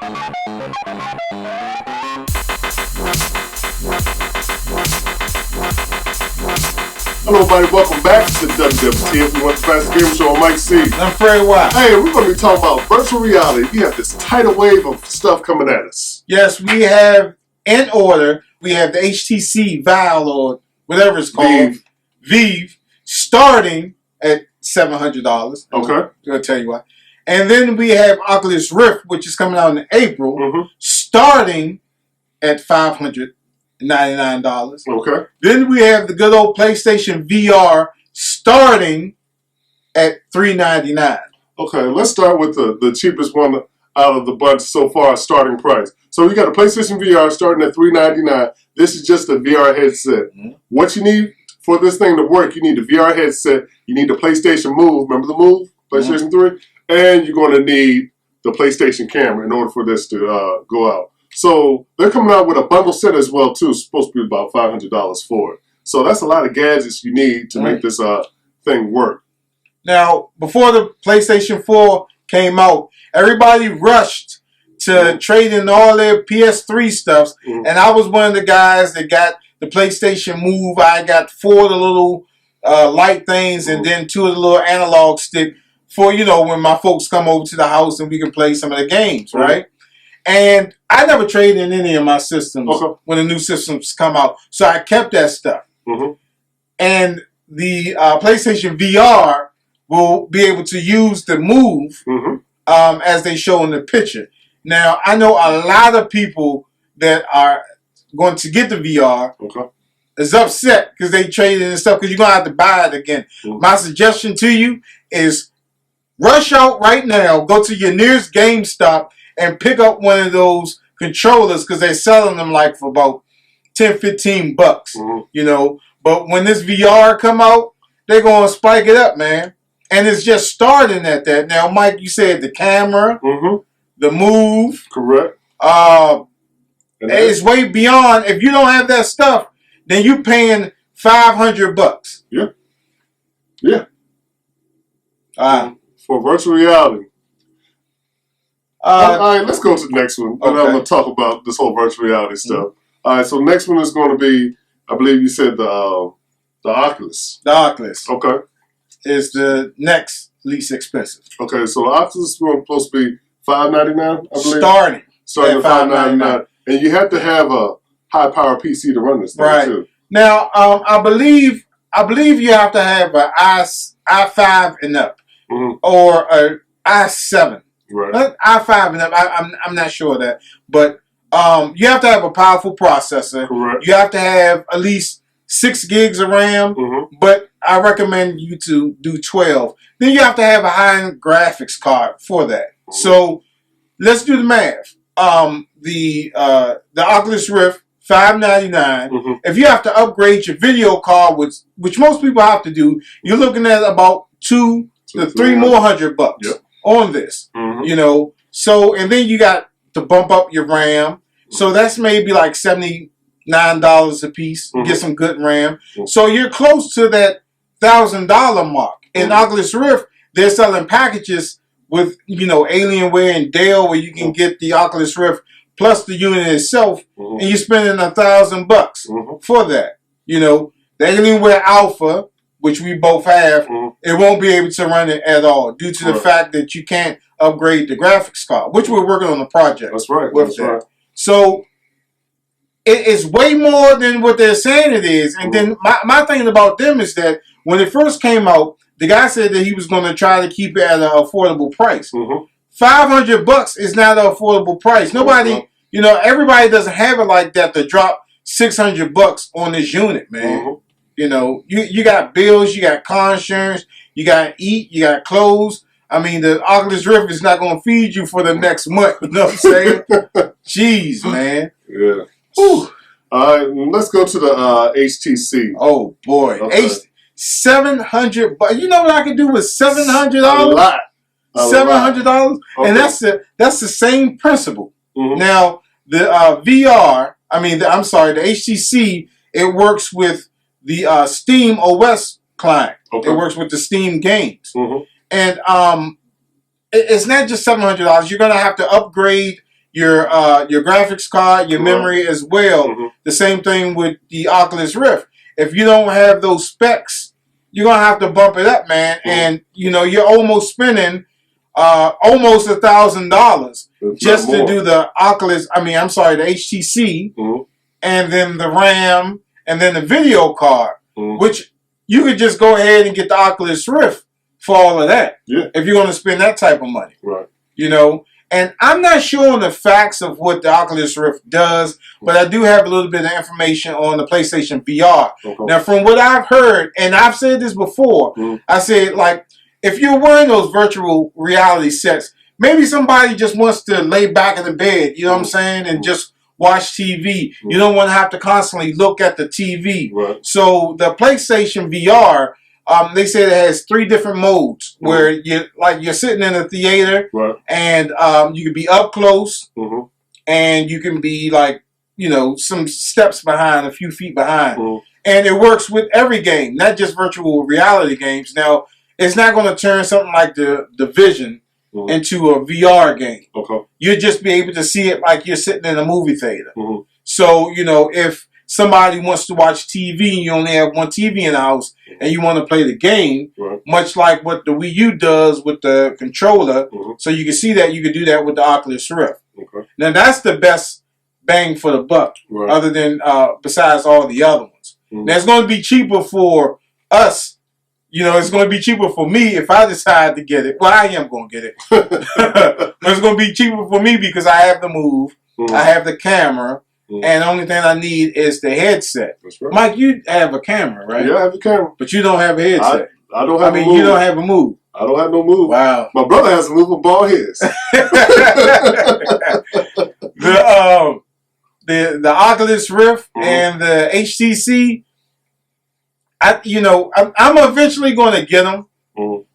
Hello, everybody. Welcome back to the WWTF. We want the fastest game show on Mike C. I'm Fred White. Hey, we're going to be talking about virtual reality. We have this tidal wave of stuff coming at us. Yes, we have, in order, we have the HTC Vive, or whatever it's called, Vive, starting at $700. Okay. I'm going to tell you why. And then we have Oculus Rift, which is coming out in April, starting at $599. Okay. Then we have the good old PlayStation VR, starting at $399. Okay, let's start with the cheapest one out of the bunch so far, starting price. So you got a PlayStation VR starting at $399. This is just a VR headset. What you need for this thing to work, you need a VR headset, you need the PlayStation Move, remember the Move? PlayStation 3? And you're going to need the PlayStation camera in order for this to go out. So they're coming out with a bundle set as well too. It's supposed to be about $500 for it. So that's a lot of gadgets you need to make this thing work. Now, before the PlayStation 4 came out, everybody rushed to trade in all their PS3 stuffs, and I was one of the guys that got the PlayStation Move. I got 4 of the little light things, and then 2 of the little analog stick for, you know, when my folks come over to the house and we can play some of the games, right? And I never traded in any of my systems when the new systems come out, so I kept that stuff. And the PlayStation VR will be able to use the Move as they show in the picture. Now, I know a lot of people that are going to get the VR is upset because they traded in stuff because you're going to have to buy it again. My suggestion to you is rush out right now, go to your nearest GameStop and pick up one of those controllers because they're selling them like for about $10-15, you know. But when this VR come out, they're going to spike it up, man. And it's just starting at that. Now, Mike, you said the camera, the Move. Correct. It's way beyond. If you don't have that stuff, then you're paying $500. Yeah. Yeah. For virtual reality. All right, let's go to the next one. And I'm going to talk about this whole virtual reality stuff. All right, so the next one is going to be, I believe you said the Oculus. The Oculus. Okay. Is the next least expensive. Okay, so the Oculus is supposed to be $599, I believe. Starting at $599. And you have to have a high-power PC to run this thing, too. Now, I believe you have to have an i5 and up, or an i7. Right. i5 and up. I'm not sure of that, but you have to have a powerful processor. Correct. You have to have at least 6 gigs of RAM, but I recommend you to do 12. Then you have to have a high-end graphics card for that. So let's do the math. The Oculus Rift, $599. If you have to upgrade your video card, which most people have to do, you're looking at about $200 to $300 more on this. You know, so and then you got to bump up your RAM. So that's maybe like $79 a piece. Get some good RAM. So you're close to that $1,000 mark. In Oculus Rift, they're selling packages with, you know, Alienware and Dell where you can get the Oculus Rift plus the unit itself, and you're spending $1,000 for that. You know, the Alienware Alpha, which we both have, it won't be able to run it at all due to the fact that you can't upgrade the graphics card, which we're working on a project. That's right. With that. So it is way more than what they're saying it is. And then my thing about them is that when it first came out, the guy said that he was going to try to keep it at an affordable price. $500 is not an affordable price. Nobody, you know, everybody doesn't have it like that to drop $600 on this unit, man. You know, you got bills, you got car insurance, you got to eat, you got clothes. I mean, the Oculus Rift is not going to feed you for the next month. You know what I'm saying? Jeez, man. Yeah. Whew. All right, let's go to the HTC. Oh, boy. Okay. $700. You know what I could do with $700? A lot. $700? Okay. And that's the same principle. Now, the VR, the HTC, it works with the Steam OS client. It works with the Steam games. And it's not just $700. You're going to have to upgrade your graphics card, your memory as well. The same thing with the Oculus Rift. If you don't have those specs, you're gonna have to bump it up, man. And you know, you're almost spending almost $1,000 just to do the Oculus. I mean, I'm sorry, the HTC, and then the RAM, and then the video card, which you could just go ahead and get the Oculus Rift for all of that. Yeah. If you're going to spend that type of money. Right. You know, and I'm not sure on the facts of what the Oculus Rift does, but I do have a little bit of information on the PlayStation VR. Okay. Now, from what I've heard, and I've said this before, I said, like, if you're wearing those virtual reality sets, maybe somebody just wants to lay back in the bed, you know what I'm saying, and just watch TV. You don't want to have to constantly look at the TV. Right. So the PlayStation VR, they say it has 3 different modes where you're sitting in a theater, and you can be up close, and you can be like, you know, some steps behind, a few feet behind, and it works with every game, not just virtual reality games. Now, it's not going to turn something like the Division into a VR game. Okay. You'll just be able to see it like you're sitting in a movie theater. So, you know, if somebody wants to watch TV and you only have one TV in the house and you want to play the game, much like what the Wii U does with the controller, so you can see that, you can do that with the Oculus Rift. Okay. Now, that's the best bang for the buck, other than besides all the other ones. Now, it's going to be cheaper for us. You know, it's going to be cheaper for me if I decide to get it. Well, I am going to get it. But it's going to be cheaper for me because I have the Move, I have the camera, and the only thing I need is the headset. That's right. Mike, you have a camera, right? Yeah, I have a camera. But you don't have a headset. I don't have a Move. You don't have a Move. I don't have no Move. Wow. My brother has a Move with bald heads. The Oculus Rift and the HTC, I'm eventually going to get them,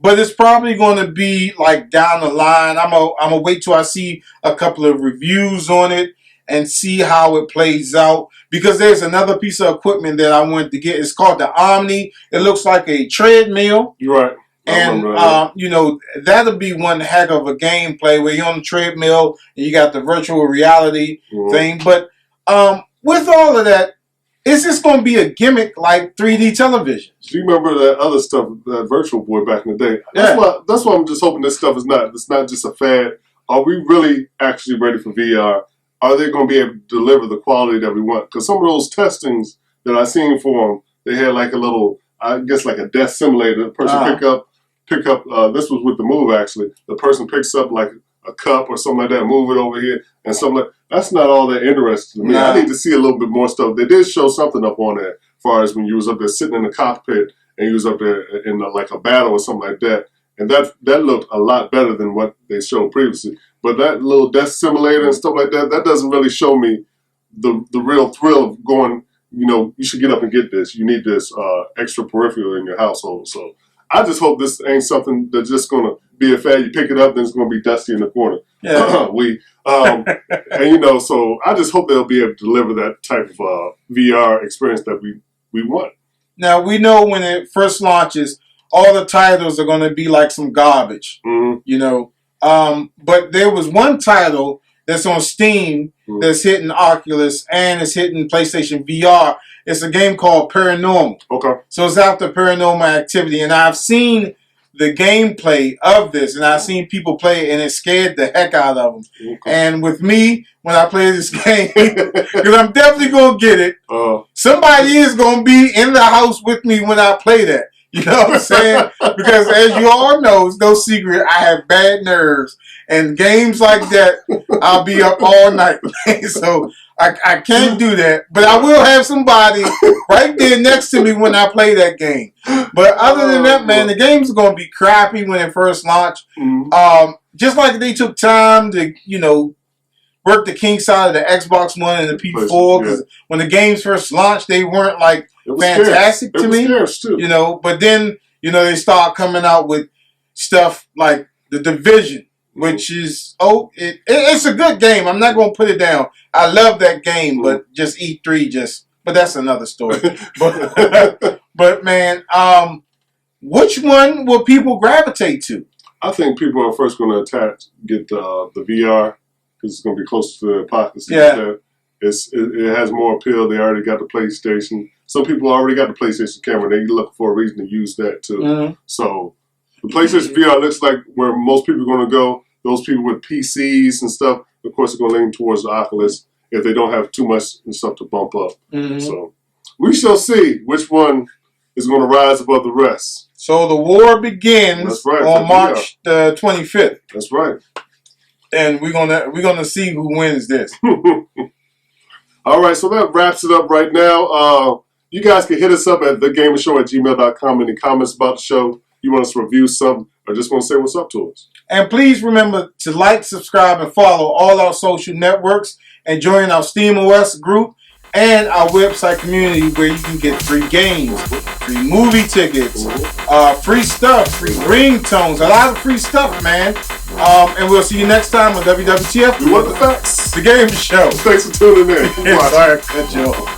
but it's probably going to be like down the line. I'm gonna wait till I see a couple of reviews on it and see how it plays out, because there's another piece of equipment that I wanted to get. It's called the Omni. It looks like a treadmill. You're right. And, you know, that'll be one heck of a gameplay where you're on the treadmill and you got the virtual reality thing. But with all of that, is this going to be a gimmick like 3D television? Do you remember that other stuff, that Virtual Boy back in the day? That's why I'm just hoping this stuff is not just a fad. Are we really actually ready for VR? Are they going to be able to deliver the quality that we want? Because some of those testings that I seen for them, they had like a little, I guess like a death simulator. The person pick up. This was with the Move actually. The person picks up like a cup or something like that, move it over here, and something like that's not all that interesting to me. I need to see a little bit more stuff. They did show something up on there, as far as when you was up there sitting in the cockpit and you was up there in like a battle or something like that, and that looked a lot better than what they showed previously. But that little death simulator and stuff like that, that doesn't really show me the real thrill of going, you know, you should get up and get this. You need this extra peripheral in your household. So I just hope this ain't something that's just going to be a fad. You pick it up, then it's going to be dusty in the corner. Yeah. And you know, so I just hope they'll be able to deliver that type of VR experience that we want. Now, we know when it first launches, all the titles are going to be like some garbage, you know. But there was one title that's on Steam that's hitting Oculus and it's hitting PlayStation VR. It's a game called Paranormal. Okay. So it's after Paranormal Activity, and I've seen the gameplay of this, and I've seen people play it, and it scared the heck out of them. Okay. And with me, when I play this game, because I'm definitely going to get it, somebody is going to be in the house with me when I play that. You know what I'm saying? Because as you all know, it's no secret, I have bad nerves. And games like that, I'll be up all night. So I can't do that. But I will have somebody right there next to me when I play that game. But other than that, man, the game's going to be crappy when it first launched. Just like they took time to, you know, work the kinks out of the Xbox One and the PS4. Because when the games first launched, they weren't like fantastic to me. You know, but then, you know, they start coming out with stuff like The Division, which is, it's a good game. I'm not going to put it down. I love that game, but just E3 but that's another story. but man, which one will people gravitate to? I think people are first going to get the VR, because it's going to be close to the apocalypse. Yeah. It has more appeal. They already got the PlayStation. Some people already got the PlayStation camera. They look for a reason to use that too. Mm-hmm. So the PlayStation VR looks like where most people are going to go. Those people with PCs and stuff, of course, are going to lean towards the Oculus if they don't have too much stuff to bump up. Mm-hmm. So we shall see which one is going to rise above the rest. So the war begins That's right, on March the 25th. That's right. And we're gonna see who wins this. All right, so that wraps it up right now. You guys can hit us up at thagamersshow@gmail.com. Any comments about the show? You want us to review something, or just want to say what's up to us? And please remember to like, subscribe, and follow all our social networks, and join our SteamOS group and our website community where you can get free games, free movie tickets, free stuff, free ringtones, a lot of free stuff, man. And we'll see you next time on WWTF. We want the facts. The Game Show. Thanks for tuning in. Sorry, I cut you off.